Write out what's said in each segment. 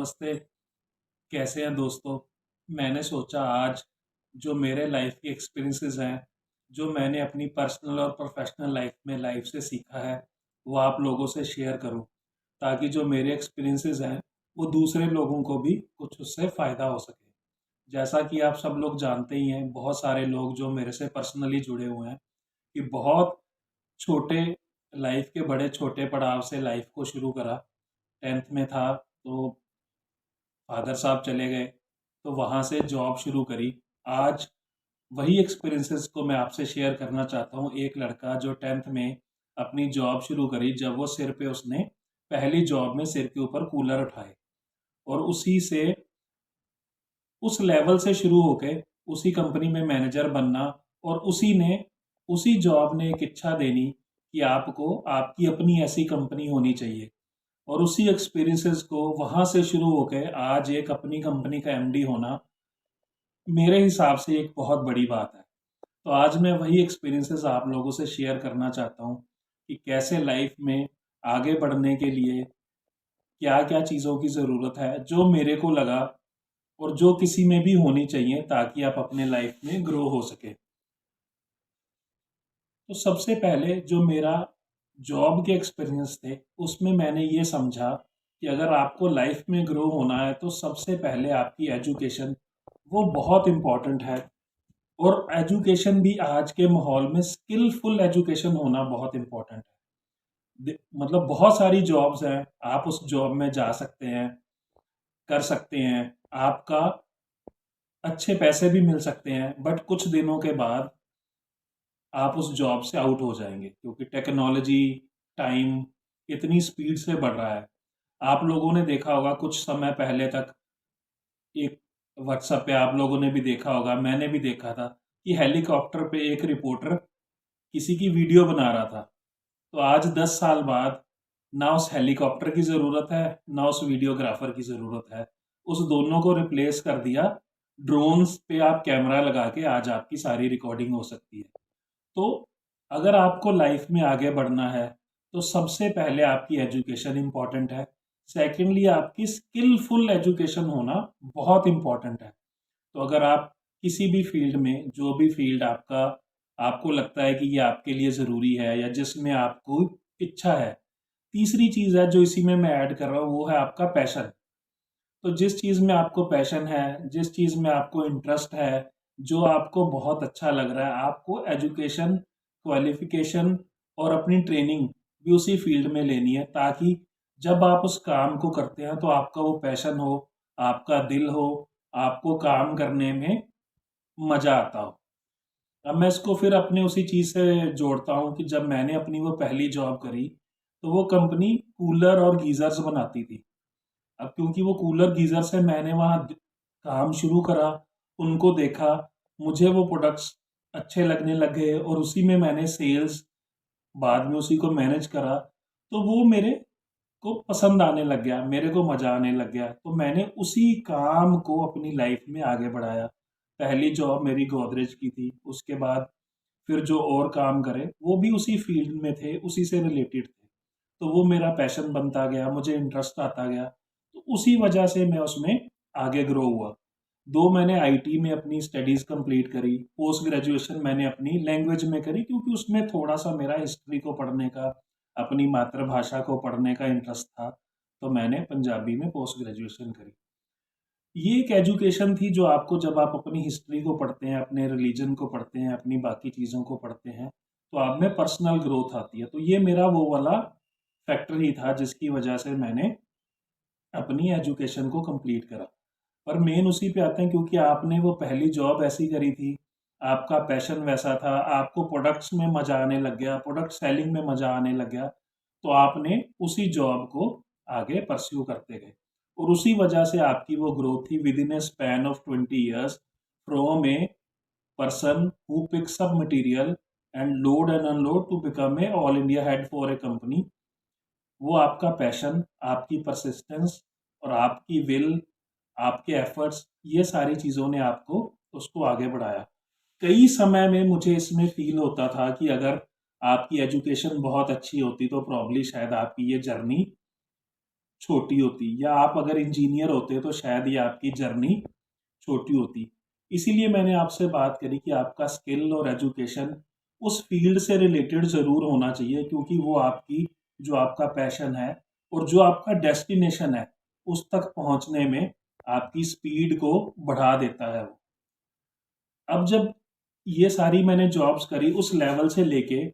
नमस्ते। कैसे हैं दोस्तों? मैंने सोचा आज जो मेरे लाइफ के एक्सपीरियंसेस हैं, जो मैंने अपनी पर्सनल और प्रोफेशनल लाइफ से सीखा है, वो आप लोगों से शेयर करूं, ताकि जो मेरे एक्सपीरियंसेस हैं, वो दूसरे लोगों को भी कुछ उससे फ़ायदा हो सके। जैसा कि आप सब लोग जानते ही हैं, बहुत सारे लोग जो मेरे से पर्सनली जुड़े हुए हैं, कि बहुत छोटे लाइफ के बड़े छोटे पड़ाव से लाइफ को शुरू करा। 10th में था तो फादर साहब चले गए, तो वहाँ से जॉब शुरू करी। आज वही एक्सपीरियंसेस को मैं आपसे शेयर करना चाहता हूँ। एक लड़का जो 10th में अपनी जॉब शुरू करी, जब वो सिर पे उसने पहली जॉब में सिर के ऊपर कूलर उठाए, और उसी से उस लेवल से शुरू होके उसी कंपनी में मैनेजर बनना, और उसी जॉब ने एक इच्छा देनी कि आपको आपकी अपनी ऐसी कंपनी होनी चाहिए, और उसी एक्सपीरियंसेस को वहाँ से शुरू होके आज एक अपनी कंपनी का एमडी होना मेरे हिसाब से एक बहुत बड़ी बात है। तो आज मैं वही एक्सपीरियंसेस आप लोगों से शेयर करना चाहता हूँ कि कैसे लाइफ में आगे बढ़ने के लिए क्या-क्या चीज़ों की ज़रूरत है, जो मेरे को लगा और जो किसी में भी होनी चाहिए, ताकि आप अपने लाइफ में ग्रो हो सके। तो सबसे पहले जो मेरा जॉब के एक्सपीरियंस थे, उसमें मैंने ये समझा कि अगर आपको लाइफ में ग्रो होना है, तो सबसे पहले आपकी एजुकेशन वो बहुत इम्पोर्टेंट है। और एजुकेशन भी आज के माहौल में स्किलफुल एजुकेशन होना बहुत इम्पोर्टेंट है। मतलब बहुत सारी जॉब्स हैं, आप उस जॉब में जा सकते हैं, कर सकते हैं, आपका अच्छे पैसे भी मिल सकते हैं, बट कुछ दिनों के बाद आप उस जॉब से आउट हो जाएंगे, क्योंकि टेक्नोलॉजी, टाइम इतनी स्पीड से बढ़ रहा है। आप लोगों ने देखा होगा कुछ समय पहले तक, एक व्हाट्सएप पे आप लोगों ने भी देखा होगा, मैंने भी देखा था कि हेलीकॉप्टर पे एक रिपोर्टर किसी की वीडियो बना रहा था। तो आज 10 साल बाद ना उस हेलीकॉप्टर की ज़रूरत है, ना उस वीडियोग्राफर की ज़रूरत है। उस दोनों को रिप्लेस कर दिया। ड्रोन्स पे आप कैमरा लगा के आज आपकी सारी रिकॉर्डिंग हो सकती है। तो अगर आपको लाइफ में आगे बढ़ना है, तो सबसे पहले आपकी एजुकेशन इम्पॉर्टेंट है। सेकेंडली आपकी स्किलफुल एजुकेशन होना बहुत इम्पॉर्टेंट है। तो अगर आप किसी भी फील्ड में, जो भी फील्ड आपको लगता है कि ये आपके लिए ज़रूरी है या जिसमें आपको इच्छा है, तीसरी चीज़ है जो इसी में मैं ऐड कर रहा हूँ, वो है आपका पैशन। तो जिस चीज़ में आपको पैशन है, जिस चीज़ में आपको इंटरेस्ट है, जो आपको बहुत अच्छा लग रहा है, आपको एजुकेशन, क्वालिफिकेशन और अपनी ट्रेनिंग भी उसी फील्ड में लेनी है, ताकि जब आप उस काम को करते हैं तो आपका वो पैशन हो, आपका दिल हो, आपको काम करने में मज़ा आता हो। अब मैं इसको फिर अपने उसी चीज़ से जोड़ता हूँ कि जब मैंने अपनी वो पहली जॉब करी, तो वो कंपनी कूलर और गीज़र्स बनाती थी। अब क्योंकि वो कूलर गीज़र से मैंने वहाँ काम शुरू करा, उनको देखा, मुझे वो प्रोडक्ट्स अच्छे लगने लगे, और उसी में मैंने सेल्स, बाद में उसी को मैनेज करा। तो वो मेरे को पसंद आने लग गया, मेरे को मज़ा आने लग गया, तो मैंने उसी काम को अपनी लाइफ में आगे बढ़ाया। पहली जॉब मेरी गोदरेज की थी, उसके बाद फिर जो और काम करे वो भी उसी फील्ड में थे, उसी से रिलेटेड थे। तो वो मेरा पैशन बनता गया, मुझे इंटरेस्ट आता गया, तो उसी वजह से मैं उसमें आगे ग्रो हुआ। दो मैंने आईटी में अपनी स्टडीज़ कंप्लीट करी, पोस्ट ग्रेजुएशन मैंने अपनी लैंग्वेज में करी, क्योंकि उसमें थोड़ा सा मेरा हिस्ट्री को पढ़ने का, अपनी मातृभाषा को पढ़ने का इंटरेस्ट था, तो मैंने पंजाबी में पोस्ट ग्रेजुएशन करी। ये एक एजुकेशन थी जो आपको, जब आप अपनी हिस्ट्री को पढ़ते हैं, अपने रिलीजन को पढ़ते हैं, अपनी बाकी चीज़ों को पढ़ते हैं, तो आप में पर्सनल ग्रोथ आती है। तो ये मेरा वो वाला फैक्टर ही था जिसकी वजह से मैंने अपनी एजुकेशन को कंप्लीट करा। पर मेन उसी पे आते हैं, क्योंकि आपने वो पहली जॉब ऐसी करी थी, आपका पैशन वैसा था, आपको प्रोडक्ट्स में मज़ा आने लग गया, प्रोडक्ट सेलिंग में मज़ा आने लग गया, तो आपने उसी जॉब को आगे परस्यू करते गए, और उसी वजह से आपकी वो ग्रोथ थी within a span of 20 years, from a person who picks up material and load and unload to become a all India head for a company. वो आपका पैशन, आपकी परसिस्टेंस और आपकी विल, आपके एफर्ट्स, ये सारी चीज़ों ने आपको उसको आगे बढ़ाया। कई समय में मुझे इसमें फ़ील होता था कि अगर आपकी एजुकेशन बहुत अच्छी होती, तो प्रॉब्ली शायद आपकी ये जर्नी छोटी होती, या आप अगर इंजीनियर होते तो शायद ये आपकी जर्नी छोटी होती। इसीलिए मैंने आपसे बात करी कि आपका स्किल और एजुकेशन उस फील्ड से रिलेटेड ज़रूर होना चाहिए, क्योंकि वो आपकी जो आपका पैशन है और जो आपका डेस्टिनेशन है उस तक पहुंचने में आपकी स्पीड को बढ़ा देता है वो। अब जब ये सारी मैंने जॉब्स करी उस लेवल से लेके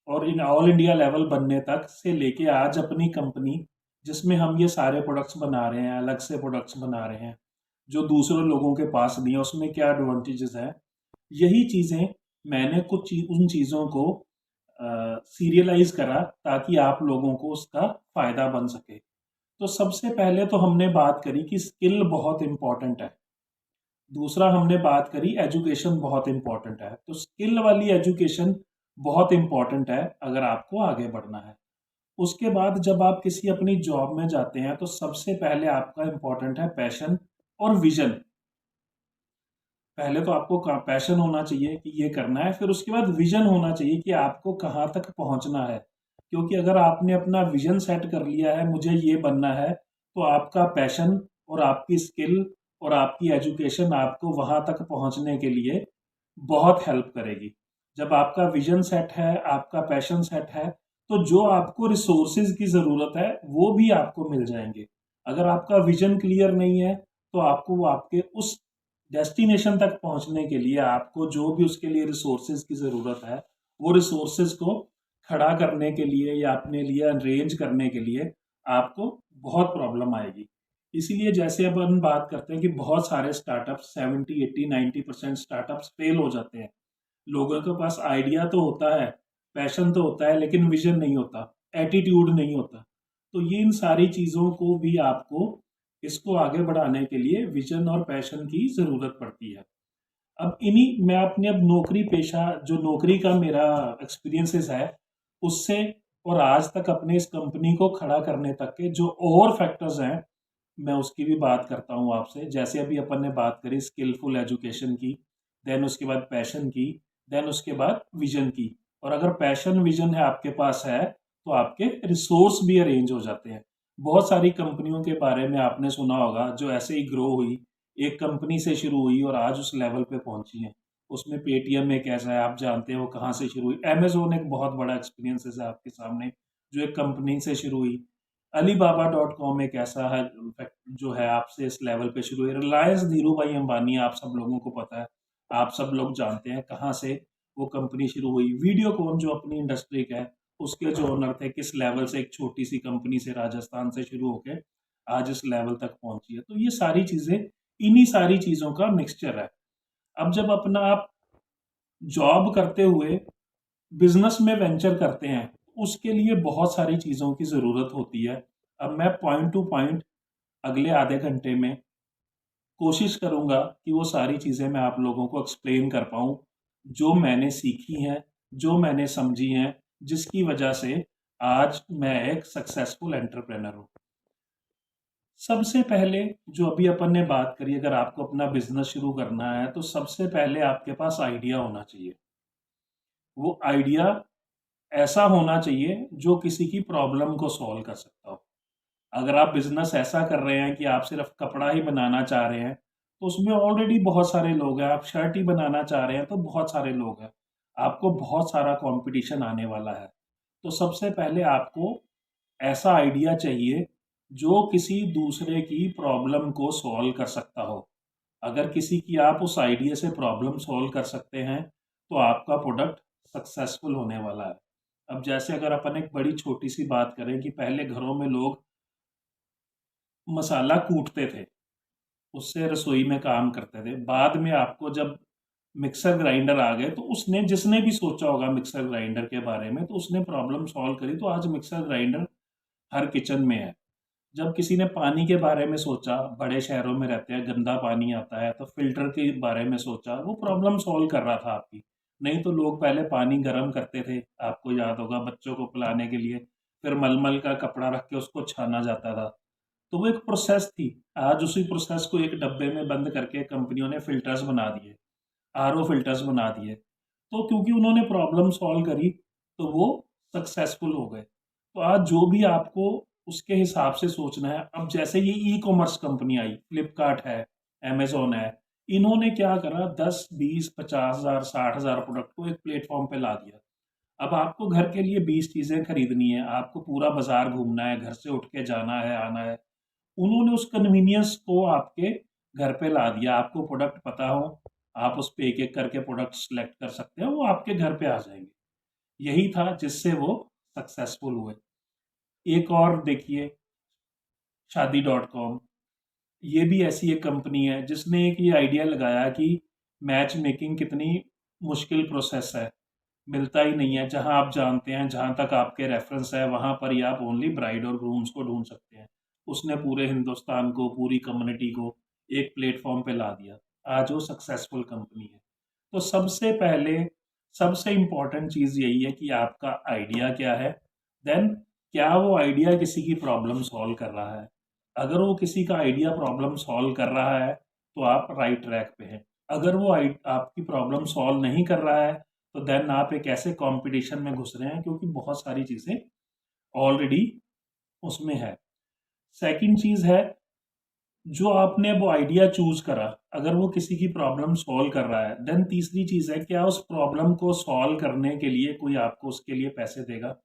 और इन ऑल इंडिया लेवल बनने तक से लेके आज अपनी कंपनी जिसमें हम ये सारे प्रोडक्ट्स बना रहे हैं, अलग से प्रोडक्ट्स बना रहे हैं जो दूसरे लोगों के पास नहीं है, उसमें क्या एडवांटेजेस हैं, यही चीज़ें मैंने उन चीज़ों को सीरियलाइज करा ताकि आप लोगों को उसका फ़ायदा बन सके। तो सबसे पहले तो हमने बात करी कि स्किल बहुत इम्पॉर्टेंट है। दूसरा हमने बात करी एजुकेशन बहुत इम्पॉर्टेंट है। तो स्किल वाली एजुकेशन बहुत इम्पॉर्टेंट है अगर आपको आगे बढ़ना है। उसके बाद जब आप किसी अपनी जॉब में जाते हैं तो सबसे पहले आपका इम्पॉर्टेंट है पैशन और विजन। पहले तो आपको पैशन होना चाहिए कि ये करना है, फिर उसके बाद विजन होना चाहिए कि आपको कहाँ तक पहुँचना है। क्योंकि अगर आपने अपना विजन सेट कर लिया है, मुझे ये बनना है, तो आपका पैशन और आपकी स्किल और आपकी एजुकेशन आपको वहाँ तक पहुँचने के लिए बहुत हेल्प करेगी। जब आपका विजन सेट है, आपका पैशन सेट है, तो जो आपको रिसोर्सेज की ज़रूरत है, वो भी आपको मिल जाएंगे। अगर आपका विजन क्लियर नहीं है, तो आपको वो आपके उस डेस्टिनेशन तक पहुंचने के लिए आपको जो भी उसके लिए रिसोर्सेज की ज़रूरत है, वो रिसोर्सेज को खड़ा करने के लिए या अपने लिए अरेंज करने के लिए आपको बहुत प्रॉब्लम आएगी। इसीलिए जैसे अब हम बात करते हैं कि बहुत सारे स्टार्टअप्स 70, 80, 90% स्टार्टअप्स फेल हो जाते हैं। लोगों के पास आइडिया तो होता है, पैशन तो होता है, लेकिन विजन नहीं होता, एटीट्यूड नहीं होता। तो ये इन सारी चीज़ों को भी आपको इसको आगे बढ़ाने के लिए विजन और पैशन की ज़रूरत पड़ती है। अब इन्हीं मैं अपने अब नौकरी पेशा जो नौकरी का मेरा एक्सपीरियंसेस है उससे और आज तक अपने इस कंपनी को खड़ा करने तक के जो और फैक्टर्स हैं, मैं उसकी भी बात करता हूँ आपसे। जैसे अभी अपन ने बात करी स्किलफुल एजुकेशन की, देन उसके बाद पैशन की, देन उसके बाद विजन की। और अगर पैशन विजन है आपके पास है तो आपके रिसोर्स भी अरेंज हो जाते हैं। बहुत सारी कंपनियों के बारे में आपने सुना होगा जो ऐसे ही ग्रो हुई, एक कंपनी से शुरू हुई और आज उस लेवल पे पहुंची है। उसमें पेटीएम एक ऐसा है, आप जानते हो कहाँ से शुरू हुई। अमेजोन एक बहुत बड़ा एक्सपीरियंस है आपके सामने, जो एक कंपनी से शुरू हुई। Alibaba.com एक ऐसा है जो है आपसे इस लेवल पे शुरू हुई। रिलायंस धीरू भाई अंबानी आप सब लोगों को पता है, आप सब लोग जानते हैं कहाँ से वो कंपनी शुरू हुई। वीडियोकॉन जो अपनी इंडस्ट्री का है उसके जो ओनर थे, किस लेवल से एक छोटी सी कंपनी से राजस्थान से शुरू होके आज इस लेवल तक पहुंची है। तो ये सारी चीजें इन्हीं सारी चीजों का मिक्सचर है। अब जब अपना आप जॉब करते हुए बिजनेस में वेंचर करते हैं, उसके लिए बहुत सारी चीज़ों की ज़रूरत होती है। अब मैं पॉइंट टू पॉइंट अगले आधे घंटे में कोशिश करूंगा कि वो सारी चीज़ें मैं आप लोगों को एक्सप्लेन कर पाऊँ, जो मैंने सीखी हैं, जो मैंने समझी हैं, जिसकी वजह से आज मैं एक सक्सेसफुल एंटरप्रेनर हूँ। सबसे पहले जो अभी अपन ने बात करी, अगर आपको अपना बिजनेस शुरू करना है तो सबसे पहले आपके पास आइडिया होना चाहिए। वो आइडिया ऐसा होना चाहिए जो किसी की प्रॉब्लम को सॉल्व कर सकता हो। अगर आप बिजनेस ऐसा कर रहे हैं कि आप सिर्फ कपड़ा ही बनाना चाह रहे हैं तो उसमें ऑलरेडी बहुत सारे लोग हैं। आप शर्ट ही बनाना चाह रहे हैं तो बहुत सारे लोग हैं। आपको बहुत सारा कंपटीशन आने वाला है। तो सबसे पहले आपको ऐसा आइडिया चाहिए जो किसी दूसरे की प्रॉब्लम को सॉल्व कर सकता हो। अगर किसी की आप उस आइडिया से प्रॉब्लम सॉल्व कर सकते हैं तो आपका प्रोडक्ट सक्सेसफुल होने वाला है। अब जैसे अगर अपन एक बड़ी छोटी सी बात करें कि पहले घरों में लोग मसाला कूटते थे, उससे रसोई में काम करते थे। बाद में आपको जब मिक्सर ग्राइंडर आ गए तो उसने जिसने भी सोचा होगा मिक्सर ग्राइंडर के बारे में तो उसने प्रॉब्लम सॉल्व करी, तो आज मिक्सर ग्राइंडर हर किचन में है। जब किसी ने पानी के बारे में सोचा, बड़े शहरों में रहते हैं, गंदा पानी आता है, तो फिल्टर के बारे में सोचा, वो प्रॉब्लम सॉल्व कर रहा था आपकी। नहीं तो लोग पहले पानी गर्म करते थे, आपको याद होगा, बच्चों को पिलाने के लिए, फिर मलमल का कपड़ा रख के उसको छाना जाता था। तो वो एक प्रोसेस थी। आज उसी प्रोसेस को एक डब्बे में बंद करके कंपनियों ने फिल्टर्स बना दिए, आरओ फिल्टर्स बना दिए। तो क्योंकि उन्होंने प्रॉब्लम सॉल्व करी तो वो सक्सेसफुल हो गए। तो आज जो भी आपको उसके हिसाब से सोचना है। अब जैसे ये ई-कॉमर्स कंपनी आई, फ्लिपकार्ट है, अमेज़न है, इन्होंने क्या करा, 10, 20, 50,000, 60,000 प्रोडक्ट को एक प्लेटफ़ॉर्म पे ला दिया। अब आपको घर के लिए 20 चीज़ें खरीदनी है, आपको पूरा बाज़ार घूमना है, घर से उठ के जाना है, आना है। उन्होंने उस कन्वीनियंस को आपके घर पे ला दिया। आपको प्रोडक्ट पता हो, आप उस पे एक-एक करके प्रोडक्ट सेलेक्ट कर सकते हैं, वो आपके घर पे आ जाएँगे। यही था जिससे वो सक्सेसफुल हुए। एक और देखिए, शादी.com, ये भी ऐसी एक कंपनी है जिसने एक ये आइडिया लगाया कि मैच मेकिंग कितनी मुश्किल प्रोसेस है, मिलता ही नहीं है। जहां आप जानते हैं, जहां तक आपके रेफरेंस है, वहां पर ही आप ओनली ब्राइड और ग्रूम्स को ढूंढ सकते हैं। उसने पूरे हिंदुस्तान को, पूरी कम्युनिटी को एक प्लेटफॉर्म पे ला दिया। आज वो सक्सेसफुल कंपनी है। तो सबसे पहले, सबसे इम्पोर्टेंट चीज़ यही है कि आपका आइडिया क्या है, देन क्या वो आइडिया किसी की प्रॉब्लम सॉल्व कर रहा है। अगर वो किसी का आइडिया प्रॉब्लम सॉल्व कर रहा है तो आप राइट ट्रैक पे हैं। अगर वो आपकी प्रॉब्लम सॉल्व नहीं कर रहा है तो देन आप एक ऐसे कंपटीशन में घुस रहे हैं क्योंकि बहुत सारी चीज़ें ऑलरेडी उसमें है। सेकंड चीज़ है, जो आपने वो आइडिया चूज करा, अगर वो किसी की प्रॉब्लम सॉल्व कर रहा है, देन तीसरी चीज़ है, क्या उस प्रॉब्लम को सॉल्व करने के लिए कोई आपको उसके लिए पैसे देगा।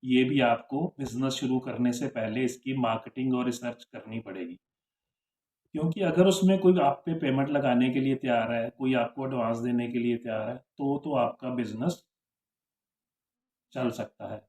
ये भी आपको बिजनेस शुरू करने से पहले इसकी मार्केटिंग और रिसर्च करनी पड़ेगी। क्योंकि अगर उसमें कोई आप पे पेमेंट लगाने के लिए तैयार है, कोई आपको एडवांस देने के लिए तैयार है, तो आपका बिजनेस चल सकता है।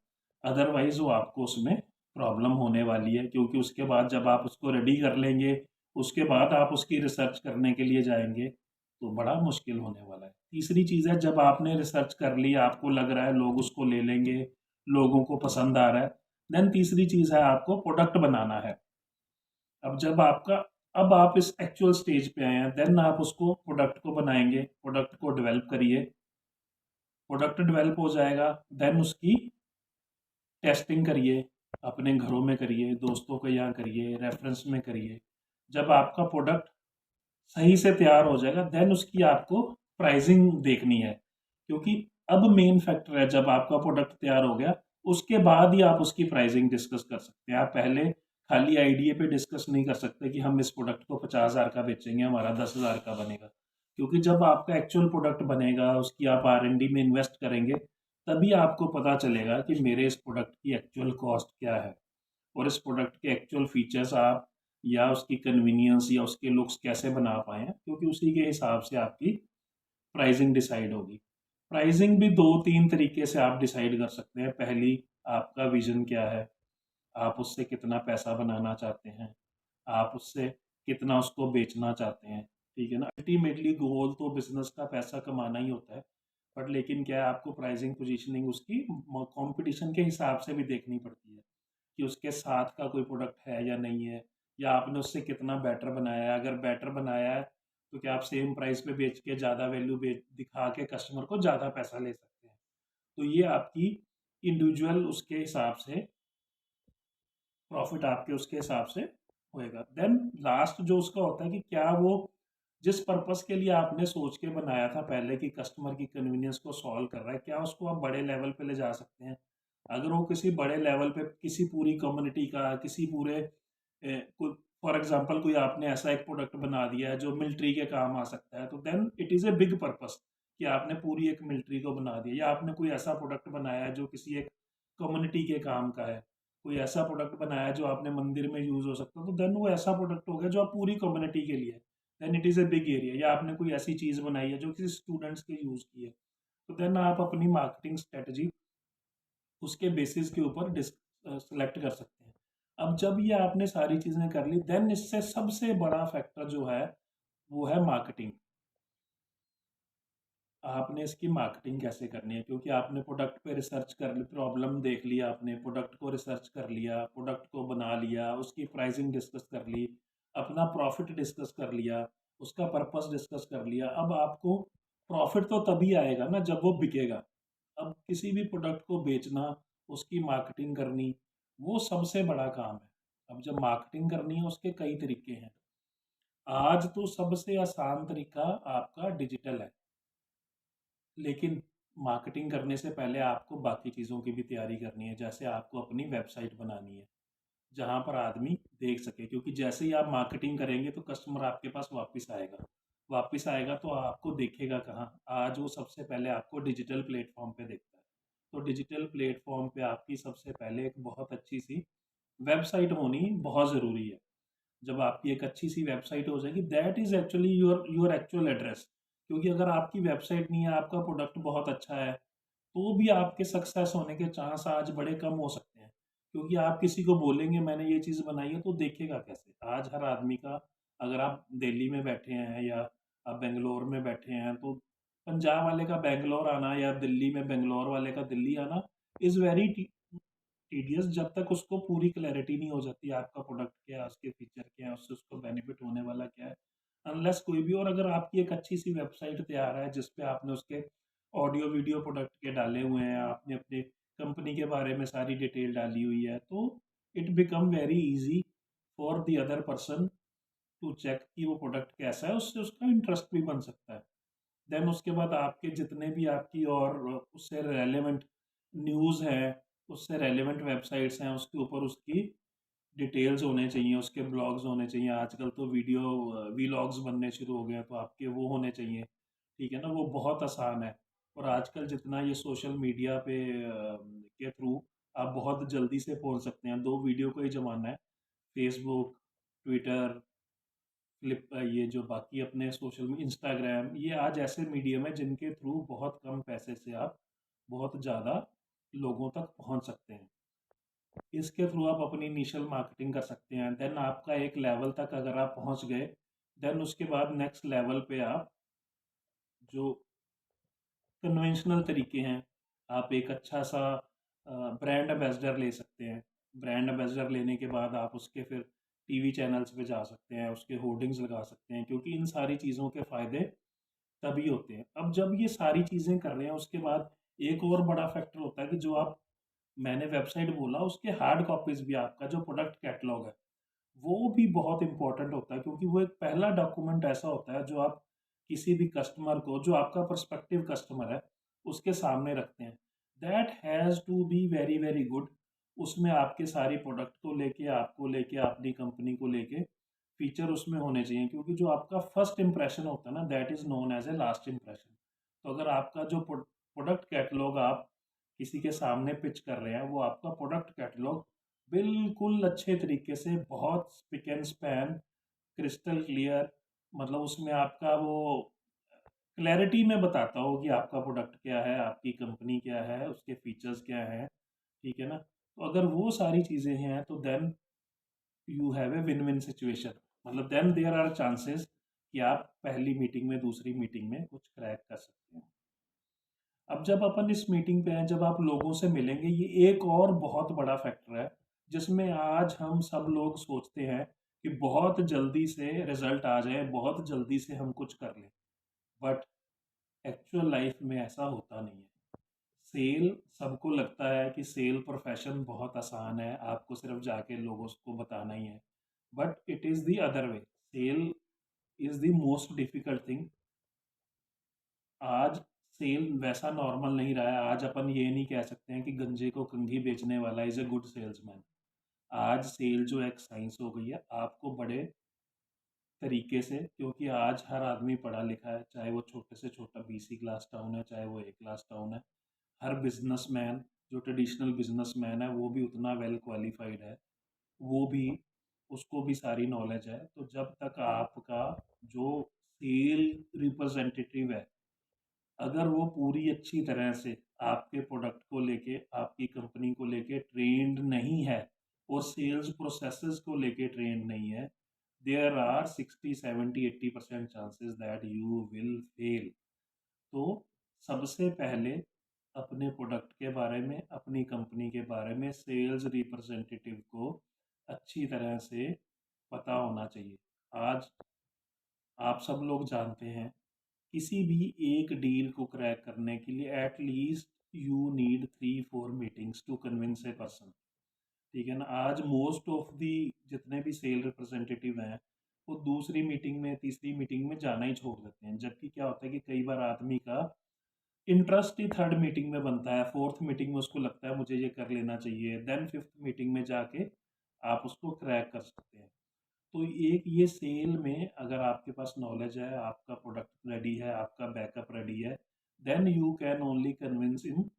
अदरवाइज वो आपको उसमें प्रॉब्लम होने वाली है, क्योंकि उसके बाद जब आप उसको रेडी कर लेंगे, उसके बाद आप उसकी रिसर्च करने के लिए जाएंगे तो बड़ा मुश्किल होने वाला है। तीसरी चीज़ है, जब आपने रिसर्च कर ली, आपको लग रहा है लोग उसको ले लेंगे, लोगों को पसंद आ रहा है, देन तीसरी चीज़ है, आपको प्रोडक्ट बनाना है। अब जब आपका, अब आप इस एक्चुअल स्टेज पे आए हैं, देन आप उसको, प्रोडक्ट को बनाएंगे, प्रोडक्ट को डेवलप करिए। प्रोडक्ट डेवलप हो जाएगा, देन उसकी टेस्टिंग करिए, अपने घरों में करिए, दोस्तों के यहाँ करिए, रेफरेंस में करिए। जब आपका प्रोडक्ट सही से तैयार हो जाएगा, देन उसकी आपको प्राइसिंग देखनी है। क्योंकि अब मेन फैक्टर है, जब आपका प्रोडक्ट तैयार हो गया, उसके बाद ही आप उसकी प्राइसिंग डिस्कस कर सकते हैं। आप पहले खाली आइडिया पे डिस्कस नहीं कर सकते कि हम इस प्रोडक्ट को 50,000 का बेचेंगे, हमारा 10,000 का बनेगा। क्योंकि जब आपका एक्चुअल प्रोडक्ट बनेगा, उसकी आप R&D में इन्वेस्ट करेंगे, तभी आपको पता चलेगा कि मेरे इस प्रोडक्ट की एक्चुअल कॉस्ट क्या है, और इस प्रोडक्ट के एक्चुअल फीचर्स आप, या उसकी कन्वीनियंस या उसके लुक्स कैसे बना पाए हैं, क्योंकि उसी के हिसाब से आपकी प्राइसिंग डिसाइड होगी। प्राइसिंग भी दो तीन तरीके से आप डिसाइड कर सकते हैं। पहली, आपका विजन क्या है, आप उससे कितना पैसा बनाना चाहते हैं, आप उससे कितना उसको बेचना चाहते हैं। ठीक है ना, अल्टीमेटली गोल तो बिजनेस का पैसा कमाना ही होता है। बट लेकिन क्या है, आपको प्राइसिंग पोजीशनिंग उसकी कंपटीशन के हिसाब से भी देखनी पड़ती है कि उसके साथ का कोई प्रोडक्ट है या नहीं है, या आपने उससे कितना बेटर बनाया है। अगर बेटर बनाया है तो क्या आप सेम प्राइस पे बेच के, ज़्यादा वैल्यू बेच दिखा के कस्टमर को ज़्यादा पैसा ले सकते हैं। तो ये आपकी इंडिविजुअल उसके हिसाब से, प्रॉफिट आपके उसके हिसाब से होएगा। देन लास्ट जो उसका होता है कि क्या वो जिस पर्पस के लिए आपने सोच के बनाया था पहले, कि कस्टमर की कन्वीनियंस को सॉल्व कर रहा है, क्या उसको आप बड़े लेवल पे ले जा सकते हैं। अगर वो किसी बड़े लेवल पे, किसी पूरी कम्युनिटी का, किसी पूरे कोई, फॉर एग्जांपल कोई आपने ऐसा एक प्रोडक्ट बना दिया है जो मिलिट्री के काम आ सकता है, तो then it is a big purpose कि आपने पूरी एक मिलिट्री को बना दिया। या आपने कोई ऐसा प्रोडक्ट बनाया है जो किसी एक कम्युनिटी के काम का है, कोई ऐसा प्रोडक्ट बनाया जो आपने मंदिर में यूज हो सकता है, तो देन वो ऐसा प्रोडक्ट हो गया जो आप पूरी कम्युनिटी के लिए है, then it is a big area. या आपने कोई ऐसी चीज़ बनाई है जो किसी स्टूडेंट्स के यूज़ की है, तो देन आप अपनी मार्केटिंग स्ट्रेटजी उसके बेसिस के ऊपर सेलेक्ट कर सकते हैं। अब जब ये आपने सारी चीज़ें कर ली, देन इससे सबसे बड़ा फैक्टर जो है वो है मार्केटिंग। आपने इसकी मार्केटिंग कैसे करनी है, क्योंकि आपने प्रोडक्ट पे रिसर्च कर ली, प्रॉब्लम देख लिया, आपने प्रोडक्ट को रिसर्च कर लिया, प्रोडक्ट को बना लिया, उसकी प्राइसिंग डिस्कस कर ली, अपना प्रॉफिट डिस्कस कर लिया, उसका पर्पस डिस्कस कर लिया। अब आपको प्रॉफिट तो तभी आएगा ना जब वो बिकेगा। अब किसी भी प्रोडक्ट को बेचना, उसकी मार्केटिंग करनी, वो सबसे बड़ा काम है। अब जब मार्केटिंग करनी है, उसके कई तरीके हैं। आज तो सबसे आसान तरीका आपका डिजिटल है, लेकिन मार्केटिंग करने से पहले आपको बाकी चीज़ों की भी तैयारी करनी है। जैसे आपको अपनी वेबसाइट बनानी है, जहाँ पर आदमी देख सके, क्योंकि जैसे ही आप मार्केटिंग करेंगे तो कस्टमर आपके पास वापस आएगा तो आपको देखेगा कहाँ? आज वो सबसे पहले आपको डिजिटल प्लेटफॉर्म पे देखता है। तो डिजिटल प्लेटफॉर्म पे आपकी सबसे पहले एक बहुत अच्छी सी वेबसाइट होनी बहुत ज़रूरी है। जब आपकी एक अच्छी सी वेबसाइट हो जाएगी, that is actually your your actual address. क्योंकि अगर आपकी वेबसाइट नहीं है, आपका प्रोडक्ट बहुत अच्छा है, तो भी आपके सक्सेस होने के चांस आज बड़े कम हो सकते हैं। क्योंकि आप किसी को बोलेंगे मैंने ये चीज़ बनाई है, तो देखेगा कैसे? आज हर आदमी का, अगर आप दिल्ली में बैठे हैं या आप बेंगलोर में बैठे हैं, तो पंजाब वाले का बेंगलोर आना या दिल्ली में बेंगलोर वाले का दिल्ली आना इज़ वेरी टीडियस, जब तक उसको पूरी क्लैरिटी नहीं हो जाती आपका प्रोडक्ट क्या है, उसके फीचर क्या है, उससे उसको बेनिफिट होने वाला क्या है, अनलेस कोई भी। और अगर आपकी एक अच्छी सी वेबसाइट तैयार है जिस पे आपने उसके ऑडियो वीडियो प्रोडक्ट के डाले हुए हैं, आपने अपने कंपनी के बारे में सारी डिटेल डाली हुई है, तो it become very easy for the other person to check कि वो प्रोडक्ट कैसा है, उससे उसका इंटरेस्ट भी बन सकता है। देन उसके बाद आपके जितने भी आपकी और उससे रेलेवेंट न्यूज़ है, उससे रेलेवेंट वेबसाइट्स हैं, उसके ऊपर उसकी डिटेल्स होने चाहिए, उसके ब्लॉग्स होने चाहिए। आजकल तो वीडियो वीलॉग्स बनने शुरू हो गए हैं, तो आपके वो होने चाहिए, ठीक है ना? वो बहुत आसान है। और आजकल जितना ये सोशल मीडिया पे के थ्रू आप बहुत जल्दी से पहुंच सकते हैं। 2 वीडियो का ही ज़माना है। फेसबुक, ट्विटर, ये जो बाकी अपने सोशल इंस्टाग्राम, ये आज ऐसे मीडियम है जिनके थ्रू बहुत कम पैसे से आप बहुत ज़्यादा लोगों तक पहुंच सकते हैं। इसके थ्रू आप अपनी इनिशियल मार्केटिंग कर सकते हैं। देन आपका एक लेवल तक अगर आप पहुंच गए, देन उसके बाद नेक्स्ट लेवल पे आप जो कन्वेंशनल तरीके हैं, आप एक अच्छा सा ब्रांड एम्बेसडर ले सकते हैं। ब्रांड एम्बेसडर लेने के बाद आप उसके फिर टीवी चैनल्स पे जा सकते हैं, उसके होर्डिंग्स लगा सकते हैं, क्योंकि इन सारी चीज़ों के फ़ायदे तभी होते हैं। अब जब ये सारी चीज़ें कर रहे हैं, उसके बाद एक और बड़ा फैक्टर होता है कि जो आप, मैंने वेबसाइट बोला, उसके हार्ड कॉपीज़ भी, आपका जो प्रोडक्ट कैटलॉग है, वो भी बहुत इम्पोर्टेंट होता है, क्योंकि वो एक पहला डॉक्यूमेंट ऐसा होता है जो आप किसी भी कस्टमर को, जो आपका प्रोस्पेक्टिव कस्टमर है, उसके सामने रखते हैं। That has to be very very good. उसमें आपके सारी प्रोडक्ट को लेके, आपको लेके, अपनी कंपनी को लेके फीचर उसमें होने चाहिए, क्योंकि जो आपका फर्स्ट इंप्रेशन होता है ना, that is known as a last impression. तो अगर आपका जो प्रोडक्ट कैटलॉग आप किसी के सामने पिच कर रहे हैं, वो आपका प्रोडक्ट कैटलॉग बिल्कुल अच्छे तरीके से, बहुत spick and span, crystal clear, मतलब उसमें आपका वो क्लैरिटी में बताता हो कि आपका प्रोडक्ट क्या है, आपकी कंपनी क्या है, उसके फीचर्स क्या हैं, ठीक है ना? तो अगर वो सारी चीज़ें हैं, तो then you have a win win situation. मतलब देन देयर आर चांसेस कि आप पहली मीटिंग में, दूसरी मीटिंग में कुछ क्रैक कर सकते हैं। अब जब अपन इस मीटिंग पे हैं, जब आप लोगों से मिलेंगे, ये एक और बहुत बड़ा फैक्टर है जिसमें आज हम सब लोग सोचते हैं कि बहुत जल्दी से रिजल्ट आ जाए, बहुत जल्दी से हम कुछ कर लें, बट एक्चुअल लाइफ में ऐसा होता नहीं है। सेल, सबको लगता है कि सेल प्रोफेशन बहुत आसान है, आपको सिर्फ जाके लोगों को बताना ही है, but it is the other way. Sale is the most difficult thing. आज सेल वैसा नॉर्मल नहीं रहा है। आज अपन ये नहीं कह सकते हैं कि गंजे को कंघी बेचने वाला इज़ ए गुड सेल्समैन। आज सेल जो एक साइंस हो गई है, आपको बड़े तरीके से, क्योंकि आज हर आदमी पढ़ा लिखा है, चाहे वो छोटे से छोटा बीसी क्लास टाउन है, चाहे वो ए क्लास टाउन है। हर बिजनेसमैन, जो ट्रेडिशनल बिजनेसमैन है, वो भी उतना वेल क्वालिफाइड है, वो भी, उसको भी सारी नॉलेज है। तो जब तक आपका जो सेल रिप्रेजेंटेटिव है, अगर वो पूरी अच्छी तरह से आपके प्रोडक्ट को लेके, आपकी कंपनी को लेके ट्रेंड नहीं है, और सेल्स प्रोसेसेस को लेके ट्रेंड नहीं है, there are 60 70 80% chances that you will fail. तो सबसे पहले अपने प्रोडक्ट के बारे में, अपनी कंपनी के बारे में सेल्स रिप्रेजेंटेटिव को अच्छी तरह से पता होना चाहिए। आज आप सब लोग जानते हैं, किसी भी एक डील को क्रैक करने के लिए at least you need 3 4 meetings to convince a person, ठीक है ना? आज मोस्ट ऑफ दी जितने भी सेल रिप्रेजेंटेटिव हैं, वो दूसरी मीटिंग में, तीसरी मीटिंग में जाना ही छोड़ देते हैं। जबकि क्या होता है कि कई बार आदमी का इंटरेस्ट ही थर्ड मीटिंग में बनता है, फोर्थ मीटिंग में उसको लगता है मुझे ये कर लेना चाहिए, देन फिफ्थ मीटिंग में जाके आप उसको क्रैक कर सकते हैं। तो एक ये सेल में अगर आपके पास नॉलेज है, आपका प्रोडक्ट रेडी है, आपका बैकअप रेडी है, then you can only convince in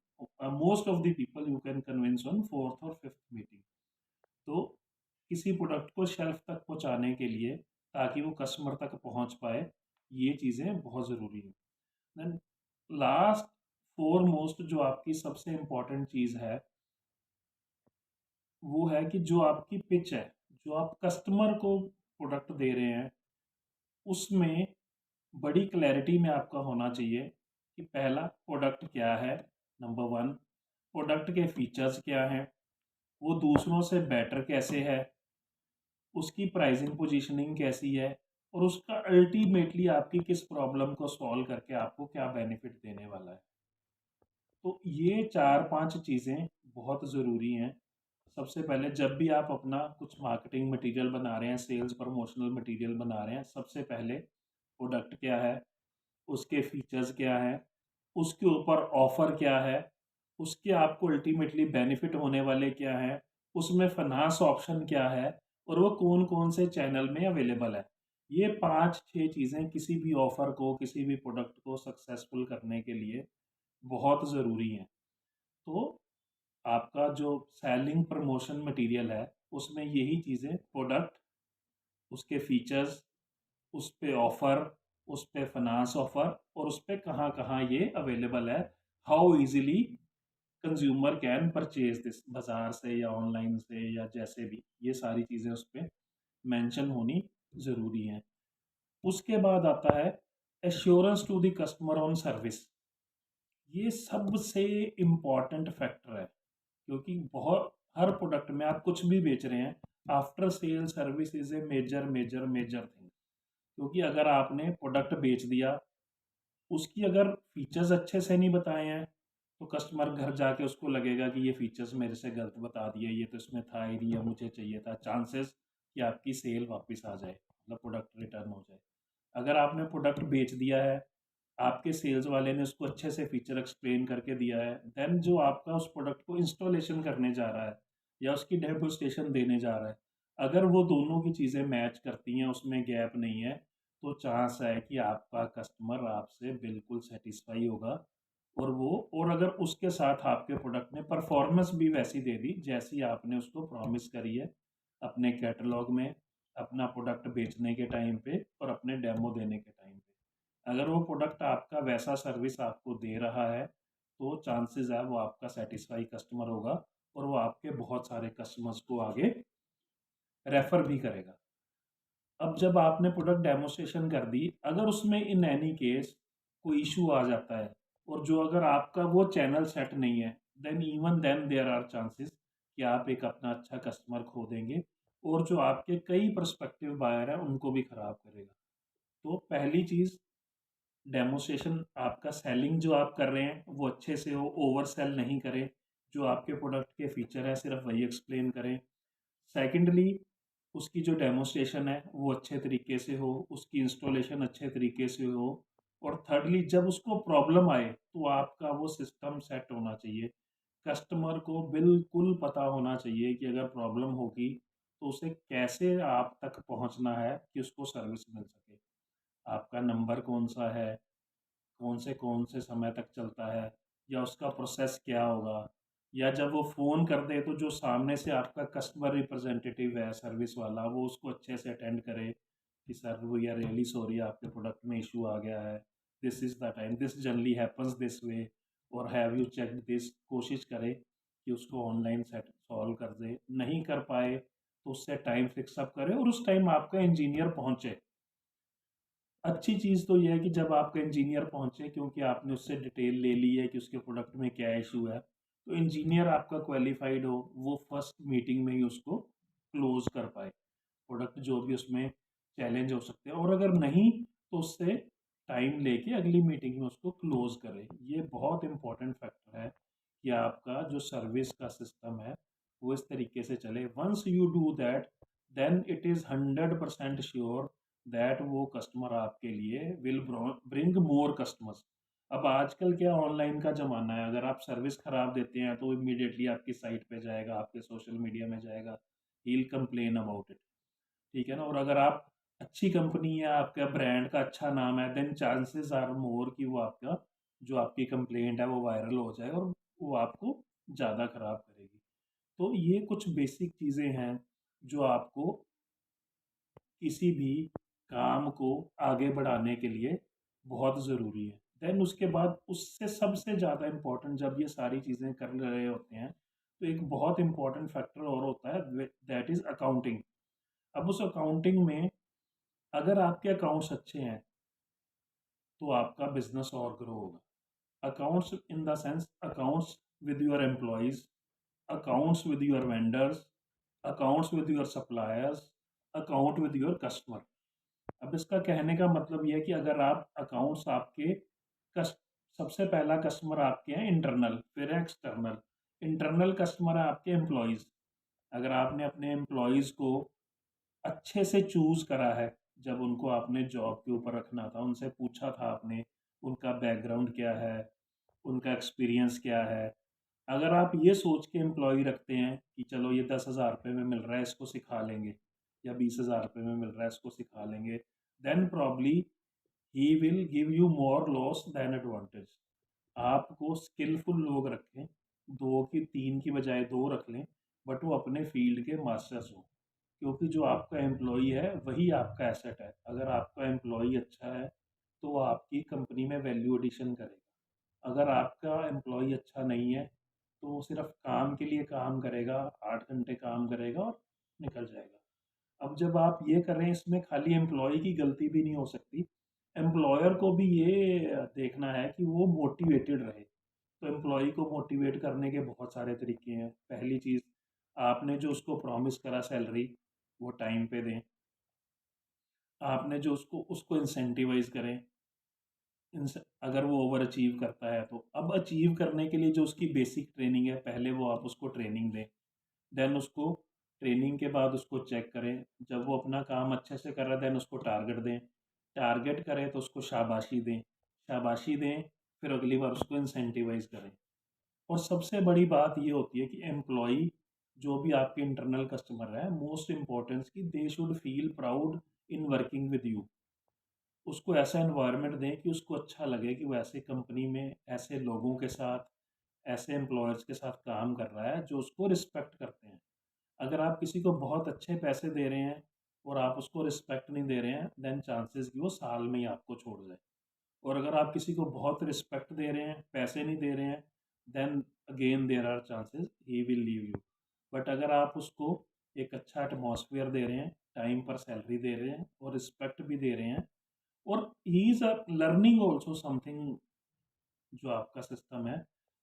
most of the people you can convince on fourth और फिफ्थ मीटिंग। तो किसी प्रोडक्ट को शेल्फ तक पहुंचाने के लिए, ताकि वो कस्टमर तक पहुंच पाए, ये चीज़ें बहुत ज़रूरी हैं। देन लास्ट फोर मोस्ट जो आपकी सबसे इम्पोर्टेंट चीज़ है, वो है कि जो आपकी पिच है, जो आप कस्टमर को प्रोडक्ट दे रहे हैं, उसमें बड़ी क्लैरिटी में आपका होना चाहिए कि पहला प्रोडक्ट क्या है, नंबर वन, प्रोडक्ट के फीचर्स क्या हैं, वो दूसरों से बेटर कैसे है, उसकी प्राइसिंग पोजीशनिंग कैसी है, और उसका अल्टीमेटली आपकी किस प्रॉब्लम को सॉल्व करके आपको क्या बेनिफिट देने वाला है। तो ये चार पांच चीज़ें बहुत ज़रूरी हैं। सबसे पहले जब भी आप अपना कुछ मार्केटिंग मटेरियल बना रहे हैं, सेल्स प्रमोशनल मटेरियल बना रहे हैं, सबसे पहले प्रोडक्ट क्या है, उसके फीचर्स क्या हैं, उसके ऊपर ऑफर क्या है, उसके आपको अल्टीमेटली बेनिफिट होने वाले क्या हैं, उसमें फाइनेंस ऑप्शन क्या है, और वो कौन कौन से चैनल में अवेलेबल है। ये पांच छह चीज़ें किसी भी ऑफर को, किसी भी प्रोडक्ट को सक्सेसफुल करने के लिए बहुत ज़रूरी हैं। तो आपका जो सेलिंग प्रमोशन मटेरियल है, उसमें यही चीज़ें, प्रोडक्ट, उसके फीचर्स, उस पे ऑफर, उस पे फाइनेंस ऑफर, और उस पे कहाँ कहाँ ये अवेलेबल है, how easily consumer can purchase this, बाजार से या ऑनलाइन से या जैसे भी, ये सारी चीज़ें उस पे मेंशन होनी ज़रूरी हैं। उसके बाद आता है assurance to the customer on service. ये सबसे इम्पॉर्टेंट फैक्टर है, क्योंकि बहुत हर प्रोडक्ट में आप कुछ भी बेच रहे हैं, after sale service is a major major major thing. क्योंकि अगर आपने प्रोडक्ट बेच दिया, उसकी अगर फीचर्स अच्छे से नहीं बताए हैं, तो कस्टमर घर जाके उसको लगेगा कि ये फीचर्स मेरे से गलत बता दिए, ये तो इसमें था ही नहीं, या मुझे चाहिए था, चांसेस कि आपकी सेल वापस आ जाए, मतलब प्रोडक्ट रिटर्न हो जाए। अगर आपने प्रोडक्ट बेच दिया है, आपके सेल्स वाले ने उसको अच्छे से फीचर एक्सप्लेन करके दिया है, देन जो आपका उस प्रोडक्ट को इंस्टॉलेशन करने जा रहा है या उसकी डेमोस्ट्रेशन देने जा रहा है, अगर वो दोनों की चीज़ें मैच करती हैं, उसमें गैप नहीं है, तो चांस है कि आपका कस्टमर आपसे बिल्कुल सेटिस्फाई होगा। और अगर उसके साथ आपके प्रोडक्ट ने परफॉर्मेंस भी वैसी दे दी जैसी आपने उसको प्रॉमिस करी है, अपने कैटलॉग में, अपना प्रोडक्ट बेचने के टाइम पे और अपने डेमो देने के टाइम पे, अगर वो प्रोडक्ट आपका वैसा सर्विस आपको दे रहा है, तो चांसेस है वो आपका सेटिस्फाई कस्टमर होगा, और वो आपके बहुत सारे कस्टमर्स को आगे रेफर भी करेगा। अब जब आपने प्रोडक्ट डेमोस्ट्रेशन कर दी, अगर उसमें इन एनी केस कोई इशू आ जाता है, और जो अगर आपका वो चैनल सेट नहीं है, then even then there are chances कि आप एक अपना अच्छा कस्टमर खो देंगे, और जो आपके कई पर्सपेक्टिव बायर हैं उनको भी खराब करेगा। तो पहली चीज़, डेमोस्ट्रेशन, आपका सेलिंग जो आप कर रहे हैं वो अच्छे से हो, ओवर सेल नहीं करें, जो आपके प्रोडक्ट के फीचर है सिर्फ वही एक्सप्लेन करें। सेकेंडली, उसकी जो डेमोस्ट्रेशन है वो अच्छे तरीके से हो, उसकी इंस्टॉलेशन अच्छे तरीके से हो। और थर्डली, जब उसको प्रॉब्लम आए तो आपका वो सिस्टम सेट होना चाहिए, कस्टमर को बिल्कुल पता होना चाहिए कि अगर प्रॉब्लम होगी तो उसे कैसे आप तक पहुंचना है कि उसको सर्विस मिल सके। आपका नंबर कौन सा है, कौन से समय तक चलता है, या उसका प्रोसेस क्या होगा, या जब वो फ़ोन कर दे तो जो सामने से आपका कस्टमर रिप्रेजेंटेटिव है सर्विस वाला, वो उसको अच्छे से अटेंड करे कि sir we are really sorry, आपके प्रोडक्ट में इशू आ गया है, this is the time, this generally happens this way, और हैव यू चेक दिस। कोशिश करे कि उसको ऑनलाइन सेट सॉल्व कर दे, नहीं कर पाए तो उससे टाइम फिक्स अप करे और उस टाइम आपका इंजीनियर पहुंचे। अच्छी चीज़ तो ये है कि जब आपका इंजीनियर पहुंचे, क्योंकि आपने उससे डिटेल ले ली है कि उसके प्रोडक्ट में क्या इशू है, तो इंजीनियर आपका क्वालिफाइड हो, वो फर्स्ट मीटिंग में ही उसको क्लोज कर पाए, प्रोडक्ट जो भी उसमें चैलेंज हो सकते हैं, और अगर नहीं तो उससे टाइम लेके अगली मीटिंग में उसको क्लोज करें। ये बहुत इंपॉर्टेंट फैक्टर है कि आपका जो सर्विस का सिस्टम है वो इस तरीके से चले। Once you do that, then it is 100% sure that वो कस्टमर आपके लिए विल ब्रिंग मोर कस्टमर्स। अब आजकल क्या ऑनलाइन का ज़माना है, अगर आप सर्विस ख़राब देते हैं तो इमीडिएटली आपकी साइट पे जाएगा, आपके सोशल मीडिया में जाएगा, he will complain about it, ठीक है ना। और अगर आप अच्छी कंपनी है, आपका ब्रांड का अच्छा नाम है, देन चांसेस आर मोर कि वो आपका जो आपकी कंप्लेंट है वो वायरल हो जाए और वो आपको ज़्यादा ख़राब करेगी। तो ये कुछ बेसिक चीज़ें हैं जो आपको किसी भी काम को आगे बढ़ाने के लिए बहुत ज़रूरी है। देन उसके बाद उससे सबसे ज़्यादा इम्पोर्टेंट, जब ये सारी चीज़ें कर रहे होते हैं तो एक बहुत इम्पोर्टेंट फैक्टर और होता है, दैट इज़ अकाउंटिंग। अब उस अकाउंटिंग में अगर आपके अकाउंट्स अच्छे हैं तो आपका बिजनेस और ग्रो होगा। Accounts in the sense accounts with your employees, accounts with your vendors, accounts with your suppliers, account with your customer. अब इसका कहने का मतलब यह है कि अगर आप अकाउंट्स आपके कस सबसे पहला कस्टमर आपके हैं इंटरनल, फिर है एक्सटर्नल। इंटरनल कस्टमर है आपके एम्प्लॉयज़। अगर आपने अपने एम्प्लॉयज़ को अच्छे से चूज़ करा है, जब उनको आपने जॉब के ऊपर रखना था, उनसे पूछा था आपने उनका बैकग्राउंड क्या है, उनका एक्सपीरियंस क्या है। अगर आप ये सोच के एम्प्लॉय रखते हैं कि चलो ये 10,000 रुपये में मिल रहा है, इसको सिखा लेंगे, या 20,000 रुपये में मिल रहा है, इसको सिखा लेंगे, then probably he will give you more loss than advantage. आपको स्किलफुल लोग रखें, दो की तीन की बजाय दो रख लें, बट वो अपने फील्ड के मास्टर्स हों, क्योंकि जो आपका एम्प्लॉई है वही आपका एसेट है। अगर आपका एम्प्लॉई अच्छा है तो वो आपकी कंपनी में वैल्यू एडिशन करेगा। अगर आपका एम्प्लॉई अच्छा नहीं है तो वो सिर्फ काम के लिए काम करेगा, 8 घंटे काम करेगा और निकल जाएगा। अब जब आप ये कर रहे हैं, इसमें खाली एम्प्लॉय की गलती भी नहीं हो सकती, एम्प्लॉयर को भी ये देखना है कि वो मोटिवेटेड रहे। तो एम्प्लॉय को मोटिवेट करने के बहुत सारे तरीके हैं। पहली चीज़, आपने जो उसको प्रॉमिस करा सैलरी, वो टाइम पे दें। आपने जो उसको उसको इंसेंटिवाइज करें, अगर वो ओवर अचीव करता है तो। अब अचीव करने के लिए जो उसकी बेसिक ट्रेनिंग है, पहले वो आप उसको ट्रेनिंग दें। देन उसको ट्रेनिंग के बाद उसको चेक करें, जब वो अपना काम अच्छे से कर रहा है देन उसको टारगेट दें। टारगेट करें तो उसको शाबाशी दें। शाबाशी दें, फिर अगली बार उसको इंसेंटिवाइज करें। और सबसे बड़ी बात ये होती है कि एम्प्लॉई, जो भी आपके इंटरनल कस्टमर है, मोस्ट इम्पोर्टेंस कि they should feel proud in working with you. उसको ऐसा एनवायरनमेंट दें कि उसको अच्छा लगे कि वो ऐसे कंपनी में ऐसे लोगों के साथ, ऐसे एम्प्लॉयर्स के साथ काम कर रहा है जो उसको रिस्पेक्ट करते हैं। अगर आप किसी को बहुत अच्छे पैसे दे रहे हैं और आप उसको रिस्पेक्ट नहीं दे रहे हैं, देन चांसेस कि वो साल में ही आपको छोड़ जाए। और अगर आप किसी को बहुत रिस्पेक्ट दे रहे हैं, पैसे नहीं दे रहे हैं, then again there are chances he will leave you. But अगर आप उसको एक अच्छा एटमॉस्फेयर दे रहे हैं, टाइम पर सैलरी दे रहे हैं और रिस्पेक्ट भी दे रहे हैं, और he is learning also something जो आपका सिस्टम है,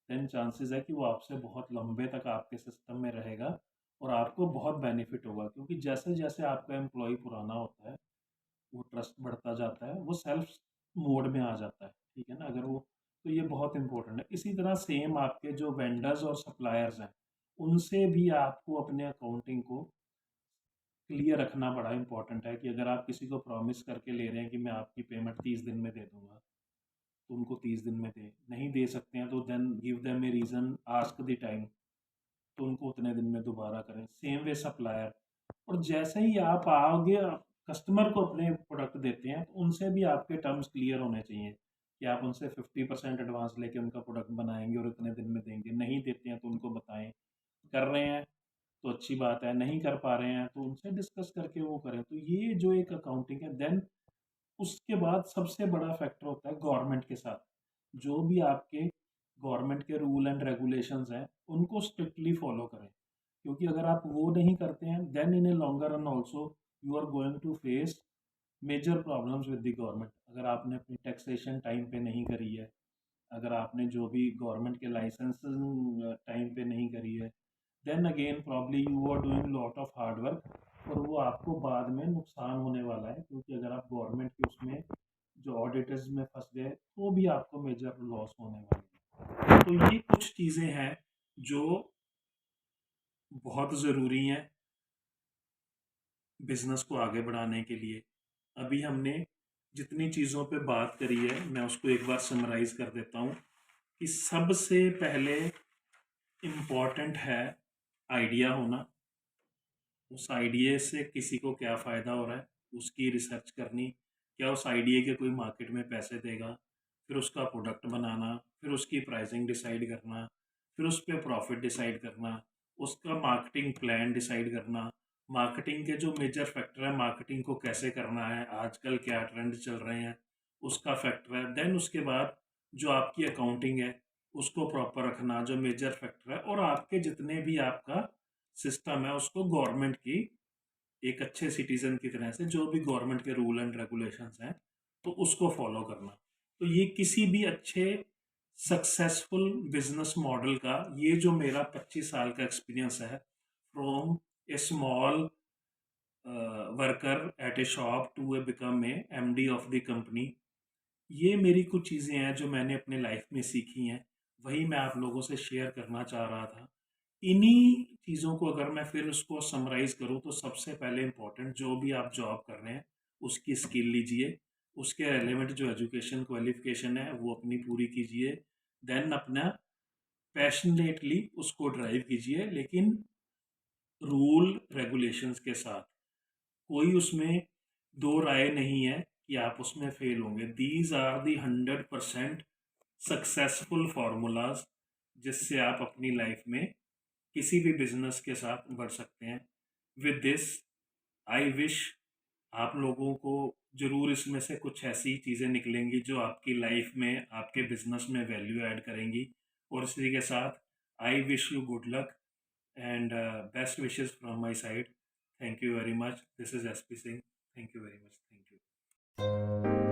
देन चांसेस है कि वो आपसे बहुत लंबे तक आपके सिस्टम में रहेगा और आपको बहुत बेनिफिट होगा। क्योंकि जैसे जैसे आपका एम्प्लॉय पुराना होता है, वो ट्रस्ट बढ़ता जाता है, वो सेल्फ मोड में आ जाता है, ठीक है ना। अगर वो, तो ये बहुत इंपॉर्टेंट है। इसी तरह सेम आपके जो वेंडर्स और सप्लायर्स हैं, उनसे भी आपको अपने अकाउंटिंग को क्लियर रखना बड़ा इंपॉर्टेंट है। कि अगर आप किसी को प्रॉमिस करके ले रहे हैं कि मैं आपकी पेमेंट 30 दिन में दे दूंगा, तो उनको 30 दिन में दे, नहीं दे सकते हैं तो then give them a reason, ask the time, तो उनको उतने दिन में दोबारा करें। Same way supplier. और जैसे ही आप आगे कस्टमर को अपने प्रोडक्ट देते हैं, तो उनसे भी आपके टर्म्स क्लियर होने चाहिए कि आप उनसे 50% एडवांस लेके उनका प्रोडक्ट बनाएंगे और इतने दिन में देंगे। नहीं देते हैं तो उनको बताएं। कर रहे हैं तो अच्छी बात है, नहीं कर पा रहे हैं तो उनसे डिस्कस करके वो करें। तो ये जो एक अकाउंटिंग है। देन उसके बाद सबसे बड़ा फैक्टर होता है गवर्नमेंट के साथ। जो भी आपके गवर्नमेंट के रूल एंड रेगुलेशंस हैं, उनको स्ट्रिक्टली फॉलो करें। क्योंकि अगर आप वो नहीं करते हैं, then in a longer run also you are going to face major problems with the government. अगर आपने अपनी टैक्सेशन टाइम पे नहीं करी है, अगर आपने जो भी गवर्नमेंट के लाइसेंस टाइम पे नहीं करी है, then again probably you are doing lot of hard work और वो आपको बाद में नुकसान होने वाला है। क्योंकि अगर आप गवर्नमेंट के उसमें जो ऑडिटर्स में फंस गए तो भी आपको मेजर लॉस होने वाले हैं। तो ये कुछ चीज़ें हैं जो बहुत ज़रूरी हैं बिजनेस को आगे बढ़ाने के लिए। अभी हमने जितनी चीज़ों पे बात करी है, मैं उसको एक बार समराइज कर देता हूँ। कि सबसे पहले इम्पॉर्टेंट है आइडिया होना। उस आइडिया से किसी को क्या फ़ायदा हो रहा है, उसकी रिसर्च करनी, क्या उस आइडिया के कोई मार्केट में पैसे देगा, फिर उसका प्रोडक्ट बनाना, फिर उसकी प्राइसिंग डिसाइड करना, फिर उस पे प्रॉफिट डिसाइड करना, उसका मार्केटिंग प्लान डिसाइड करना, मार्केटिंग के जो मेजर फैक्टर है, मार्केटिंग को कैसे करना है, आजकल क्या ट्रेंड चल रहे हैं, उसका फैक्टर है। देन उसके बाद जो आपकी अकाउंटिंग है, उसको प्रॉपर रखना, जो मेजर फैक्टर है, और आपके जितने भी आपका सिस्टम है उसको गवर्नमेंट की एक अच्छे सिटीजन की तरह से जो भी गवर्नमेंट के रूल एंड रेगुलेशंस हैं तो उसको फॉलो करना। तो ये किसी भी अच्छे सक्सेसफुल बिजनेस मॉडल का ये जो मेरा 25 साल का एक्सपीरियंस है from a small worker at a shop to a become a MD of the company, ये मेरी कुछ चीज़ें हैं जो मैंने अपने लाइफ में सीखी हैं, वही मैं आप लोगों से शेयर करना चाह रहा था। इन्हीं चीज़ों को अगर मैं फिर उसको समराइज़ करूँ तो सबसे पहले इम्पोर्टेंट जो भी आप जॉब कर रहे हैं, उसकी स्किल लीजिए, उसके रेलेवेंट जो एजुकेशन क्वालिफ़िकेशन है वो अपनी पूरी कीजिए, देन अपना पैशनेटली उसको ड्राइव कीजिए लेकिन रूल रेगुलेशंस के साथ। कोई उसमें दो राय नहीं है कि आप उसमें फेल होंगे। These are the 100% successful formulas जिससे आप अपनी लाइफ में किसी भी बिजनेस के साथ बढ़ सकते हैं। विद दिस आई विश आप लोगों को जरूर इसमें से कुछ ऐसी चीज़ें निकलेंगी जो आपकी लाइफ में आपके बिजनेस में वैल्यू ऐड करेंगी। और इसी के साथ I wish you good luck and best wishes from my side. Thank you very much. This is SP Singh. Thank you very much. Thank you.